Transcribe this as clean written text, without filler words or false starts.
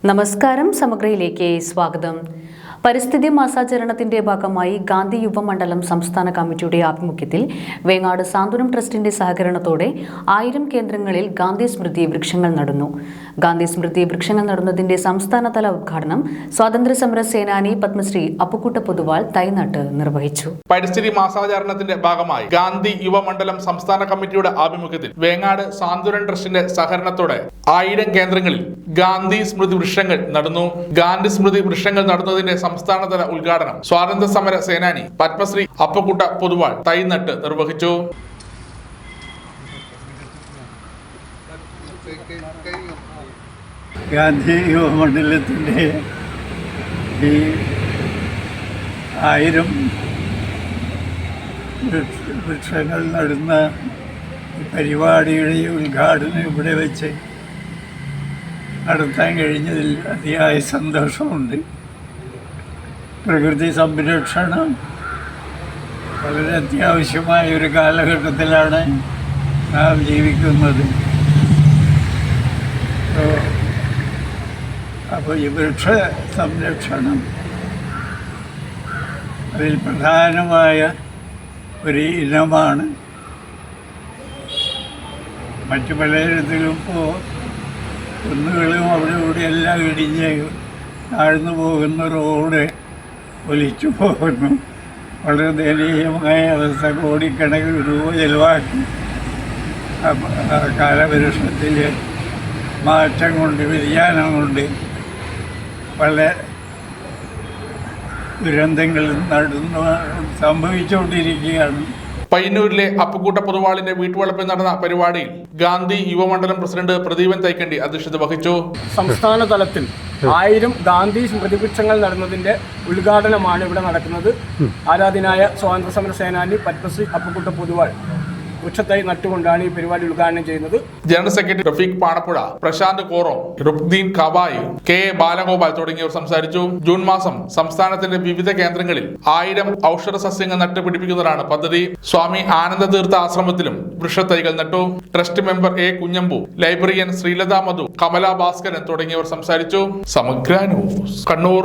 നമസ്കാരം, സമഗ്രയിലേക്ക് സ്വാഗതം. പരിസ്ഥിതി മാസാചരണത്തിന്റെ ഭാഗമായി ഗാന്ധി യുവമണ്ഡലം സംസ്ഥാന കമ്മിറ്റിയുടെ ആഭിമുഖ്യത്തിൽ വേങ്ങാട് സാന്ത്വനം ട്രസ്റ്റിന്റെ സഹകരണത്തോടെ 1000 കേന്ദ്രങ്ങളിൽ ഗാന്ധി സ്മൃതി വൃക്ഷങ്ങൾ നടുന്നു. ഗാന്ധി സ്മൃതി വൃക്ഷങ്ങൾ നടുന്നതിന്റെ സംസ്ഥാനതല ഉദ്ഘാടനം സ്വാതന്ത്ര്യസമര സേനാനി പത്മശ്രീ അപ്പുക്കുട്ട പൊതുവാൾ തൈനട്ട് നിർവഹിച്ചു. പരിസ്ഥിതി മാസാചരണത്തിന്റെ ഭാഗമായി ഗാന്ധി യുവമണ്ഡലം സംസ്ഥാന കമ്മിറ്റിയുടെ ആഭിമുഖ്യത്തിൽ വേങ്ങാട് സാന്ത്വനം ട്രസ്റ്റിന്റെ സഹകരണത്തോടെ 1000 കേന്ദ്രങ്ങളിൽ ഗാന്ധി സ്മൃതി വൃക്ഷങ്ങൾ നടന്നു. ഗാന്ധി സ്മൃതി വൃക്ഷങ്ങൾ നടുന്നതിന്റെ സംസ്ഥാനതല ഉദ്ഘാടനം സ്വാതന്ത്ര്യ സമര സേനാനി പത്മശ്രീ അപ്പക്കുട്ട പൊതുവാൾ തൈനട്ട് നിർവഹിച്ചു. ഗാന്ധി യുവമണ്ഡലത്തിൻ്റെ ഈ 1000 വൃക്ഷങ്ങൾ നടുന്ന പരിപാടിയുടെ ഉദ്ഘാടനം ഇവിടെ വെച്ച് നടത്താൻ കഴിഞ്ഞതിൽ അതിയായ സന്തോഷമുണ്ട്. പ്രകൃതി സംരക്ഷണം വളരെ അത്യാവശ്യമായ ഒരു കാലഘട്ടത്തിലാണ് നാം ജീവിക്കുന്നത്. അപ്പോൾ ഈ വൃക്ഷ സംരക്ഷണം അതിൽ പ്രധാനമായ ഒരു ഇനമാണ്. മറ്റു പലയിടത്തിലും ഇപ്പോൾ കുന്നുകളും അവിടെ ഇവിടെ എല്ലാം ഇടിഞ്ഞ് താഴ്ന്നു പോകുന്ന റോഡ് ഒലിച്ചു പോകുന്നു. വളരെ ദയനീയമായ അവസ്ഥ. കോടിക്കണക്കിന് രൂപ ചെലവാക്കി കാലവർഷത്തിൽ മാറ്റം കൊണ്ട്, വ്യതിയാനം കൊണ്ട് പല ദുരന്തങ്ങളും സംഭവിച്ചുകൊണ്ടിരിക്കുകയാണ്. പയ്യന്നൂരിലെ അപ്പുക്കുട്ട പൊതുവാളിന്റെ വീട്ടുവളപ്പിൽ നടന്ന പരിപാടിയിൽ ഗാന്ധി യുവമണ്ഡലം പ്രസിഡന്റ് പ്രദീപൻ തൈക്കണ്ടി അധ്യക്ഷത വഹിച്ചു. സംസ്ഥാന തലത്തിൽ 1000 ഗാന്ധി സ്മൃതിവൃക്ഷങ്ങൾ നടന്നതിന്റെ ഉദ്ഘാടനമാണ് ഇവിടെ നടക്കുന്നത്. ആരാധനായ സ്വാതന്ത്ര്യ സമര സേനാനി പത്മശ്രീ അപ്പുക്കുട്ട പൊതുവാൾ വൃക്ഷത്തൈ നട്ടുകൊണ്ടാണ് ഈ പരിപാടി ഉദ്ഘാടനം ചെയ്യുന്നത്. General secretary Rafeeq Panappuzha, Prashanth Korom, Rukdeen Kavayi, K Balagopal തുടങ്ങിയവർ സംസാരിച്ചു. ജൂൺ മാസം സംസ്ഥാനത്തിന്റെ വിവിധ കേന്ദ്രങ്ങളിൽ 1000 ഔഷധ സസ്യങ്ങൾ നട്ടുപിടിപ്പിക്കുന്നതാണ് പദ്ധതി. സ്വാമി ആനന്ദ തീർത്ഥ ആശ്രമത്തിലും വൃക്ഷത്തൈകൾ നട്ടു. Trust member A Kunhambu, librarian Sreelatha Madhu, Kamala Bhaskaran തുടങ്ങിയവർ സംസാരിച്ചു. സമഗ്ര ന്യൂസ്, കണ്ണൂർ.